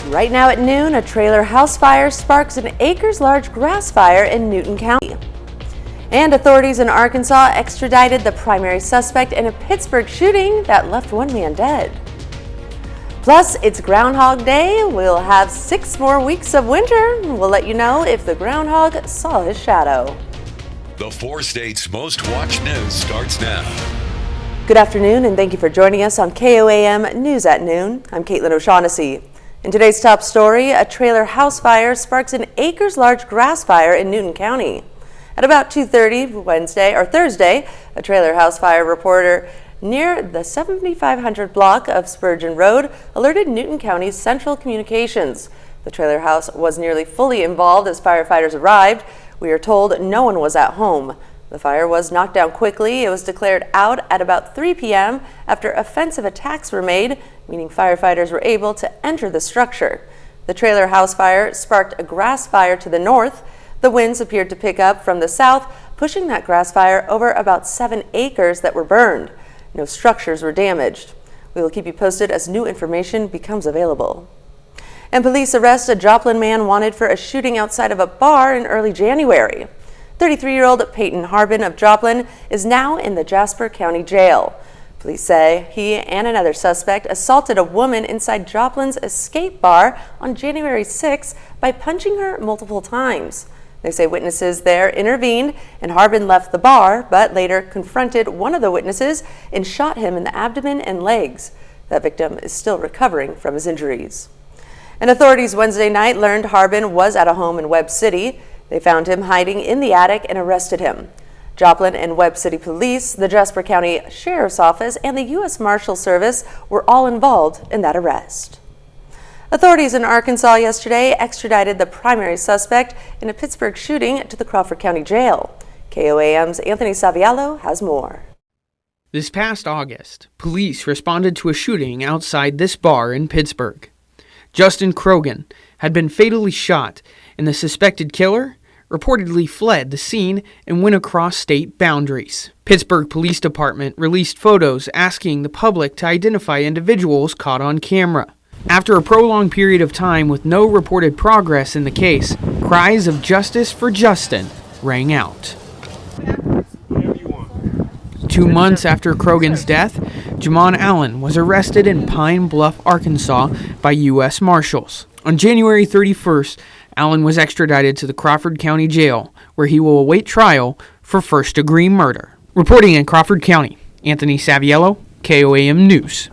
Right now at noon, a trailer house fire sparks an acres-large grass fire in Newton County. And authorities in Arkansas extradited the primary suspect in a Pittsburgh shooting that left one man dead. Plus, it's Groundhog Day. We'll have 6 more weeks of winter. We'll let you know if the groundhog saw his shadow. The 4 states' most watched news starts now. Good afternoon, and thank you for joining us on KOAM News at Noon. I'm Caitlin O'Shaughnessy. In today's top story, a trailer house fire sparks an acres-large grass fire in Newton County. At about 2:30 Thursday, a trailer house fire reporter near the 7500 block of Spurgeon Road alerted Newton County's Central Communications. The trailer house was nearly fully involved as firefighters arrived. We are told no one was at home. The fire was knocked down quickly. It was declared out at about 3 p.m. after offensive attacks were made, meaning firefighters were able to enter the structure. The trailer house fire sparked a grass fire to the north. The winds appeared to pick up from the south, pushing that grass fire over about 7 acres that were burned. No structures were damaged. We will keep you posted as new information becomes available. And police arrest a Joplin man wanted for a shooting outside of a bar in early January. 33-year-old Peyton Harbin of Joplin is now in the Jasper County Jail. Police say he and another suspect assaulted a woman inside Joplin's Escape Bar on January 6 by punching her multiple times. They say witnesses there intervened and Harbin left the bar, but later confronted one of the witnesses and shot him in the abdomen and legs. That victim is still recovering from his injuries. And authorities Wednesday night learned Harbin was at a home in Webb City. They found him hiding in the attic and arrested him. Joplin and Webb City Police, the Jasper County Sheriff's Office, and the U.S. Marshal Service were all involved in that arrest. Authorities in Arkansas yesterday extradited the primary suspect in a Pittsburgh shooting to the Crawford County Jail. KOAM's Anthony Saviallo has more. This past August, police responded to a shooting outside this bar in Pittsburgh. Justin Krogan had been fatally shot, and the suspected killer reportedly fled the scene and went across state boundaries. Pittsburgh Police Department released photos asking the public to identify individuals caught on camera. After a prolonged period of time with no reported progress in the case, cries of justice for Justin rang out. 2 months after Krogan's death, Jamon Allen was arrested in Pine Bluff, Arkansas by U.S. Marshals. On January 31st, Allen was extradited to the Crawford County Jail, where he will await trial for first-degree murder. Reporting in Crawford County, Anthony Saviello, KOAM News.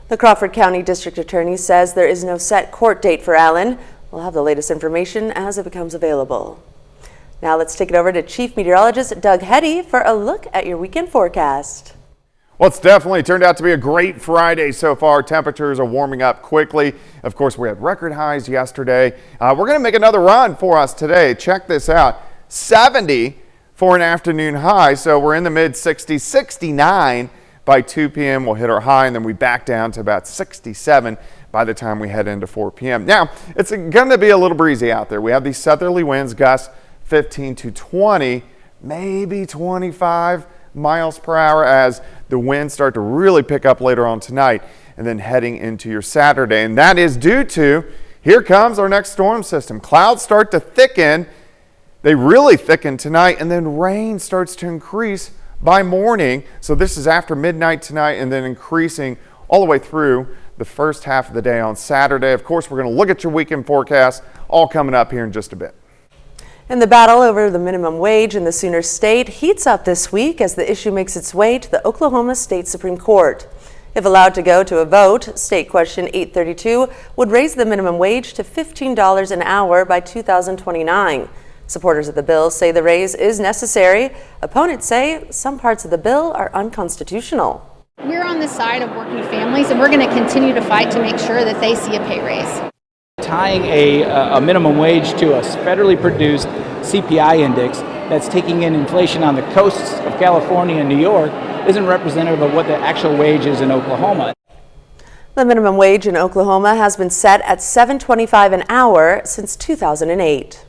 The Crawford County District Attorney says there is no set court date for Allen. We'll have the latest information as it becomes available. Now let's take it over to Chief Meteorologist Doug Heddy for a look at your weekend forecast. Well, it's definitely turned out to be a great Friday so far. Temperatures are warming up quickly. Of course, we had record highs yesterday. We're going to make another run for us today. Check this out. 70 for an afternoon high. So we're in the mid 60s, 69 by 2 p.m. We'll hit our high, and then we back down to about 67 by the time we head into 4 p.m. Now, it's going to be a little breezy out there. We have these southerly winds, gusts 15 to 20, maybe 25 miles per hour as the winds start to really pick up later on tonight and then heading into your Saturday. And that is due to, here comes our next storm system. Clouds start to thicken. They really thicken tonight, and then rain starts to increase by morning. So this is after midnight tonight and then increasing all the way through the first half of the day on Saturday. Of course, we're going to look at your weekend forecast, all coming up here in just a bit. And the battle over the minimum wage in the Sooner State heats up this week as the issue makes its way to the Oklahoma State Supreme Court. If allowed to go to a vote, State Question 832 would raise the minimum wage to $15 an hour by 2029. Supporters of the bill say the raise is necessary. Opponents say some parts of the bill are unconstitutional. We're on the side of working families, and we're going to continue to fight to make sure that they see a pay raise. Tying a minimum wage to a federally produced CPI index that's taking in inflation on the coasts of California and New York isn't representative of what the actual wage is in Oklahoma. The minimum wage in Oklahoma has been set at $7.25 an hour since 2008.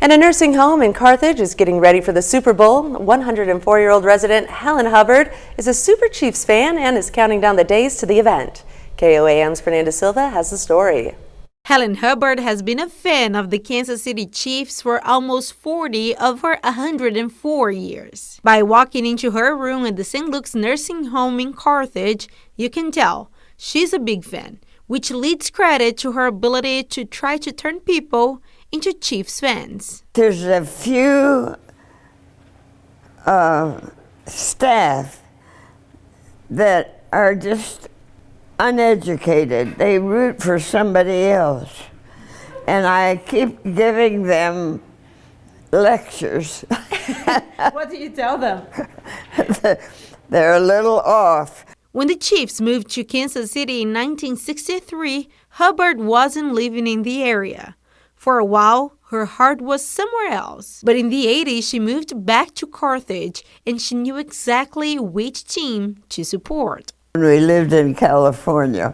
And a nursing home in Carthage is getting ready for the Super Bowl. 104-year-old resident Helen Hubbard is a Super Chiefs fan and is counting down the days to the event. KOAM's Fernanda Silva has the story. Helen Hubbard has been a fan of the Kansas City Chiefs for almost 40 of her 104 years. By walking into her room at the St. Luke's nursing home in Carthage, you can tell she's a big fan, which leads credit to her ability to try to turn people into Chiefs fans. There's a few staff that are just uneducated. They root for somebody else. And I keep giving them lectures. What do you tell them? They're a little off. When the Chiefs moved to Kansas City in 1963, Hubbard wasn't living in the area. For a while, her heart was somewhere else. But in the 80s, she moved back to Carthage, and she knew exactly which team to support. We lived in California,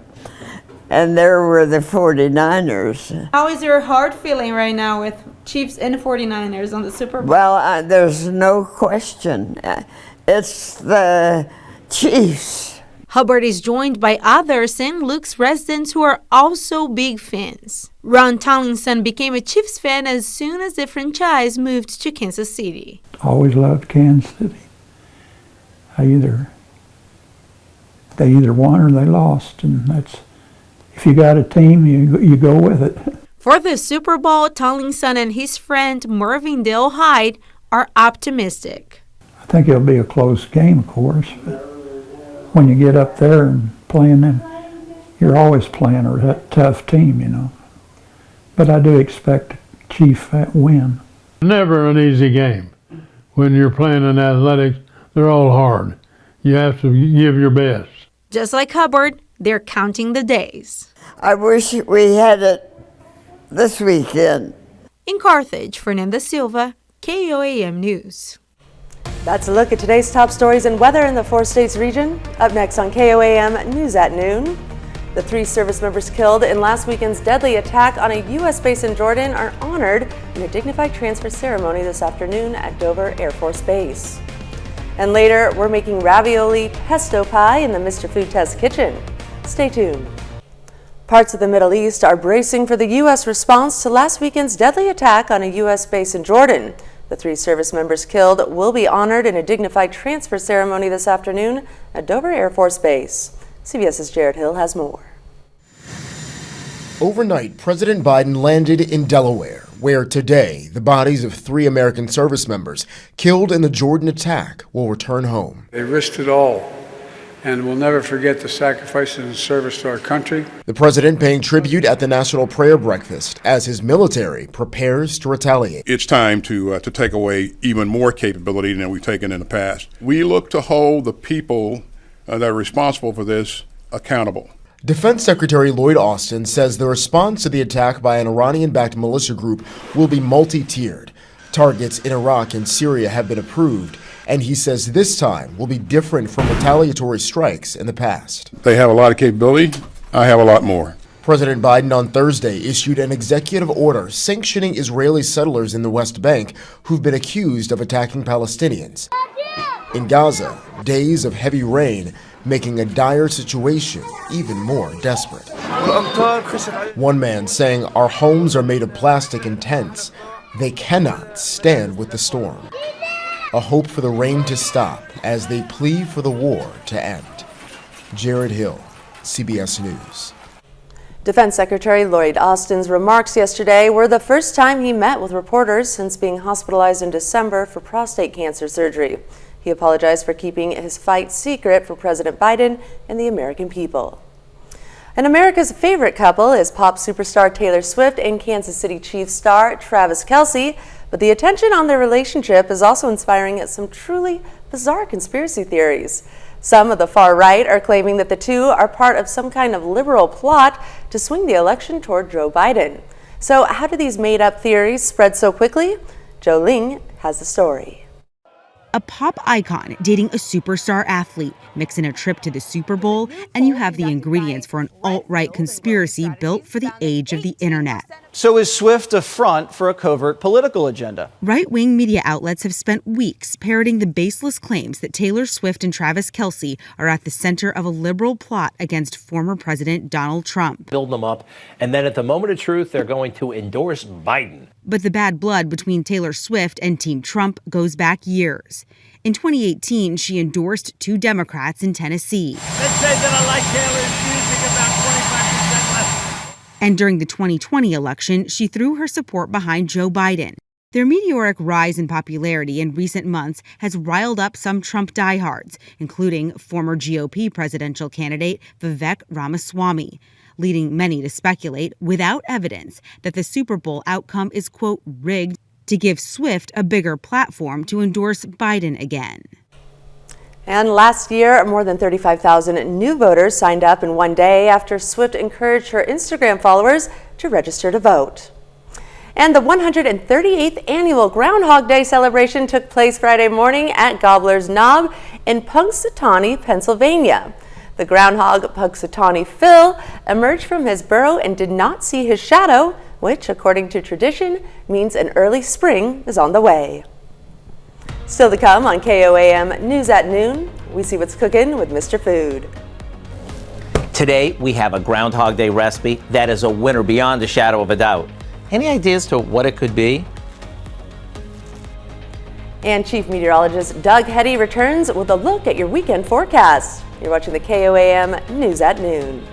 and there were the 49ers. How is your heart feeling right now with Chiefs and 49ers on the Super Bowl? Well, there's no question. It's the Chiefs. Hubbard is joined by other St. Luke's residents who are also big fans. Ron Tomlinson became a Chiefs fan as soon as the franchise moved to Kansas City. Always loved Kansas City. They either won or they lost, and that's, if you got a team, you go with it. For the Super Bowl, Tomlinson and his friend Mervyn Dale Hyde are optimistic. I think it'll be a close game, of course, but when you get up there and playing them, you're always playing a tough team, you know. But I do expect Chief win. Never an easy game. When you're playing in athletics, they're all hard. You have to give your best. Just like Hubbard, they're counting the days. I wish we had it this weekend. In Carthage, Fernanda Silva, KOAM News. That's a look at today's top stories and weather in the 4 states region. Up next on KOAM News at Noon. The 3 service members killed in last weekend's deadly attack on a U.S. base in Jordan are honored in a dignified transfer ceremony this afternoon at Dover Air Force Base. And later, we're making ravioli pesto pie in the Mr. Food Test kitchen. Stay tuned. Parts of the Middle East are bracing for the U.S. response to last weekend's deadly attack on a U.S. base in Jordan. The 3 service members killed will be honored in a dignified transfer ceremony this afternoon at Dover Air Force Base. CBS's Jared Hill has more. Overnight, President Biden landed in Delaware, where today the bodies of 3 American service members killed in the Jordan attack will return home. They risked it all, and we'll never forget the sacrifices and service to our country. The president paying tribute at the National Prayer Breakfast as his military prepares to retaliate. It's time to take away even more capability than we've taken in the past. We look to hold the people that are responsible for this accountable. Defense Secretary Lloyd Austin says the response to the attack by an Iranian-backed militia group will be multi-tiered. Targets in Iraq and Syria have been approved, and he says this time will be different from retaliatory strikes in the past. They have a lot of capability. I have a lot more. President Biden on Thursday issued an executive order sanctioning Israeli settlers in the West Bank who've been accused of attacking Palestinians. In Gaza, days of heavy rain making a dire situation even more desperate. One man saying, "Our homes are made of plastic and tents. They cannot stand with the storm." A hope for the rain to stop as they plead for the war to end. Jared Hill, CBS News. Defense Secretary Lloyd Austin's remarks yesterday were the first time he met with reporters since being hospitalized in December for prostate cancer surgery. He apologized for keeping his fight secret for President Biden and the American people. And America's favorite couple is pop superstar Taylor Swift and Kansas City Chiefs star Travis Kelce, but the attention on their relationship is also inspiring some truly bizarre conspiracy theories. Some of the far right are claiming that the two are part of some kind of liberal plot to swing the election toward Joe Biden. So how do these made-up theories spread so quickly? Joe Ling has the story. A pop icon dating a superstar athlete, mix in a trip to the Super Bowl, and you have the ingredients for an alt-right conspiracy built for the age of the internet. So is Swift a front for a covert political agenda? Right-wing media outlets have spent weeks parroting the baseless claims that Taylor Swift and Travis Kelce are at the center of a liberal plot against former President Donald Trump. Build them up, and then at the moment of truth, they're going to endorse Biden. But the bad blood between Taylor Swift and Team Trump goes back years. In 2018, she endorsed 2 Democrats in Tennessee. Let's say that I like Taylor's music about 25% less. And during the 2020 election, she threw her support behind Joe Biden. Their meteoric rise in popularity in recent months has riled up some Trump diehards, including former GOP presidential candidate Vivek Ramaswamy, leading many to speculate, without evidence, that the Super Bowl outcome is, quote, rigged to give Swift a bigger platform to endorse Biden again. And last year, more than 35,000 new voters signed up in one day after Swift encouraged her Instagram followers to register to vote. And the 138th annual Groundhog Day celebration took place Friday morning at Gobbler's Knob in Punxsutawney, Pennsylvania. The groundhog Punxsutawney Phil emerged from his burrow and did not see his shadow, which, according to tradition, means an early spring is on the way. Still to come on KOAM News at Noon, we see what's cooking with Mr. Food. Today, we have a Groundhog Day recipe that is a winner beyond a shadow of a doubt. Any ideas to what it could be? And Chief Meteorologist Doug Hetty returns with a look at your weekend forecast. You're watching the KOAM News at Noon.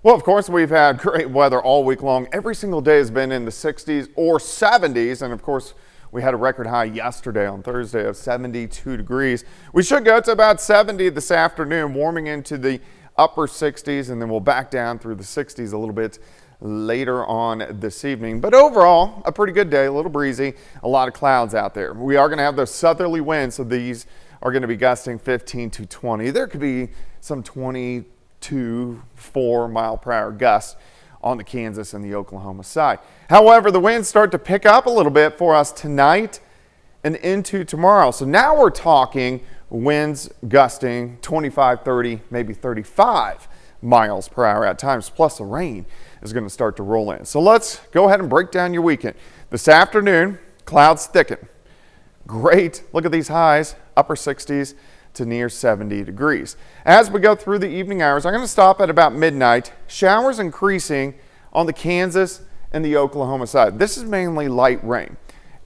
Well, of course, we've had great weather all week long. Every single day has been in the 60s or 70s. And of course, we had a record high yesterday on Thursday of 72 degrees. We should go to about 70 this afternoon, warming into the upper 60s, and then we'll back down through the 60s a little bit later on this evening. But overall, a pretty good day, a little breezy, a lot of clouds out there. We are going to have those southerly winds, so these are going to be gusting 15 to 20. There could be some 22, 4 mile per hour gusts on the Kansas and the Oklahoma side. However, the winds start to pick up a little bit for us tonight and into tomorrow. So now we're talking winds gusting 25, 30, maybe 35 miles per hour at times, plus the rain is going to start to roll in. So let's go ahead and break down your weekend. This afternoon, clouds thicken. Great. Look at these highs, upper 60s to near 70 degrees. As we go through the evening hours, I'm going to stop at about midnight. Showers increasing on the Kansas and the Oklahoma side. This is mainly light rain.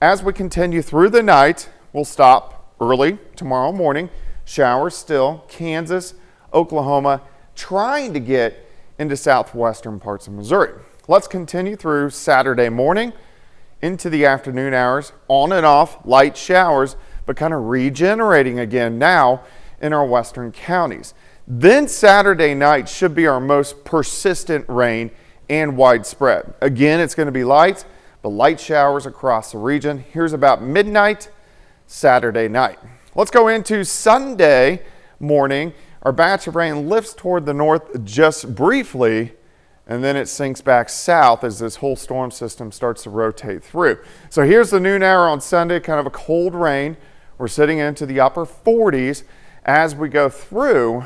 As we continue through the night, we'll stop early tomorrow morning. Showers still, Kansas, Oklahoma, trying to get into southwestern parts of Missouri. Let's continue through Saturday morning into the afternoon hours, on and off, light showers, but kind of regenerating again now in our western counties. Then Saturday night should be our most persistent rain and widespread. Again, it's going to be light, but light showers across the region. Here's about midnight Saturday night. Let's go into Sunday morning. Our batch of rain lifts toward the north just briefly, and then it sinks back south as this whole storm system starts to rotate through. So here's the noon hour on Sunday, kind of a cold rain. We're sitting into the upper 40s as we go through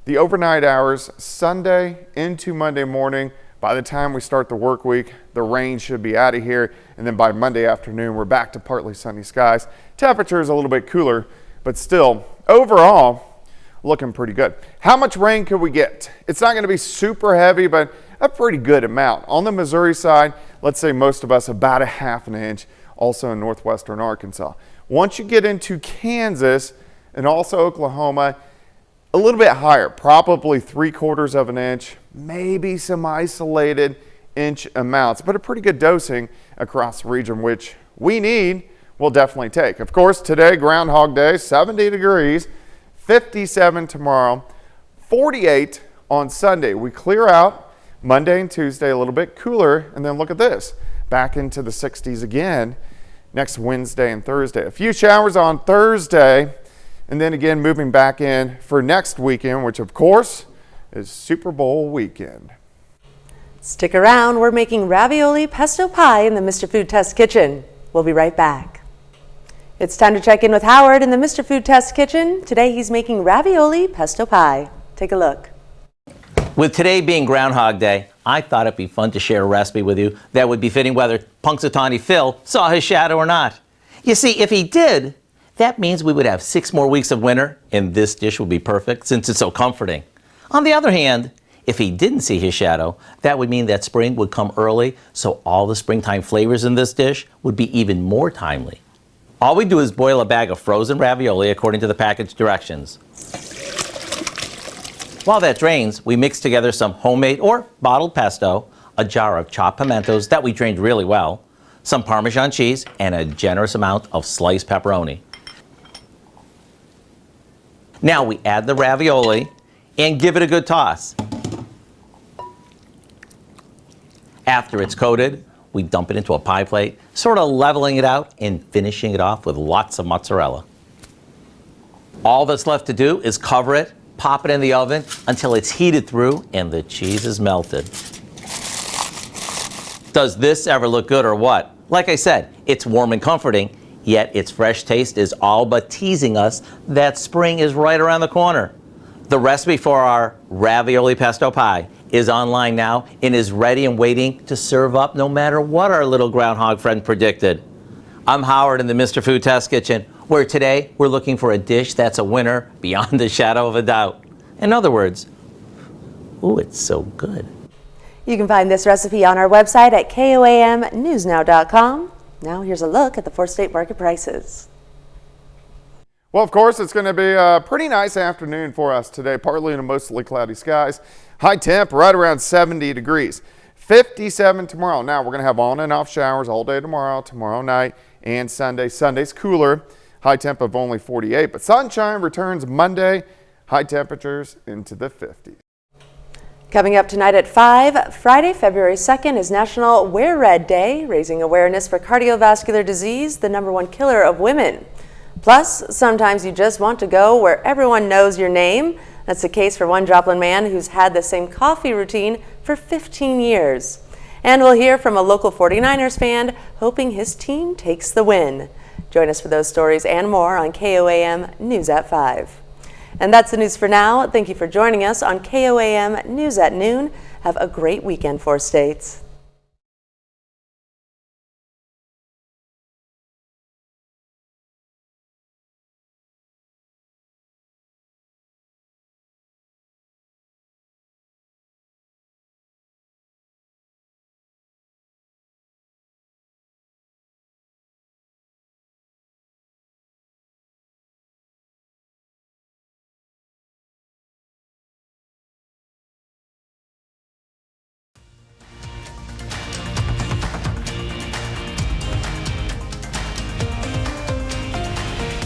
the overnight hours Sunday into Monday morning. By the time we start the work week, the rain should be out of here. And then by Monday afternoon, we're back to partly sunny skies. Temperature is a little bit cooler, but still overall looking pretty good. How much rain could we get? It's not going to be super heavy, but a pretty good amount. On the Missouri side, let's say most of us about a ½ an inch, also in northwestern Arkansas. Once you get into Kansas and also Oklahoma, a little bit higher, probably 3/4 of an inch, maybe some isolated inch amounts, but a pretty good dosing across the region, which we need, we'll definitely take. Of course, today, Groundhog Day, 70 degrees, 57 tomorrow, 48 on Sunday. We clear out Monday and Tuesday a little bit cooler, and then look at this, back into the 60s again next Wednesday and Thursday. A few showers on Thursday, and then again moving back in for next weekend, which of course is Super Bowl weekend. Stick around, we're making ravioli pesto pie in the Mr. Food Test kitchen. We'll be right back. It's time to check in with Howard in the Mr. Food Test kitchen. Today he's making ravioli pesto pie. Take a look. With today being Groundhog Day, I thought it'd be fun to share a recipe with you that would be fitting whether Punxsutawney Phil saw his shadow or not. You see, if he did, that means we would have 6 more weeks of winter, and this dish would be perfect since it's so comforting. On the other hand, if he didn't see his shadow, that would mean that spring would come early, so all the springtime flavors in this dish would be even more timely. All we do is boil a bag of frozen ravioli according to the package directions. While that drains, we mix together some homemade or bottled pesto, a jar of chopped pimentos that we drained really well, some Parmesan cheese, and a generous amount of sliced pepperoni. Now we add the ravioli and give it a good toss. After it's coated, we dump it into a pie plate, sort of leveling it out and finishing it off with lots of mozzarella. All that's left to do is cover it, pop it in the oven until it's heated through and the cheese is melted. Does this ever look good or what? Like I said, it's warm and comforting, yet its fresh taste is all but teasing us that spring is right around the corner. The recipe for our ravioli pesto pie is online now and is ready and waiting to serve up no matter what our little groundhog friend predicted. I'm Howard in the Mr. Food Test Kitchen, where today we're looking for a dish that's a winner beyond a shadow of a doubt. In other words, ooh, it's so good. You can find this recipe on our website at KOAMnewsnow.com. Now here's a look at the 4 state market prices. Well, of course, it's going to be a pretty nice afternoon for us today, partly in mostly cloudy skies. High temp right around 70 degrees. 57 tomorrow. Now, we're going to have on and off showers all day tomorrow night, and Sunday. Sunday's cooler. High temp of only 48, but sunshine returns Monday. High temperatures into the 50s. Coming up tonight at 5, Friday, February 2nd is National Wear Red Day, raising awareness for cardiovascular disease, the #1 killer of women. Plus, sometimes you just want to go where everyone knows your name. That's the case for one Joplin man who's had the same coffee routine for 15 years. And we'll hear from a local 49ers fan hoping his team takes the win. Join us for those stories and more on KOAM News at 5. And that's the news for now. Thank you for joining us on KOAM News at Noon. Have a great weekend, 4 States.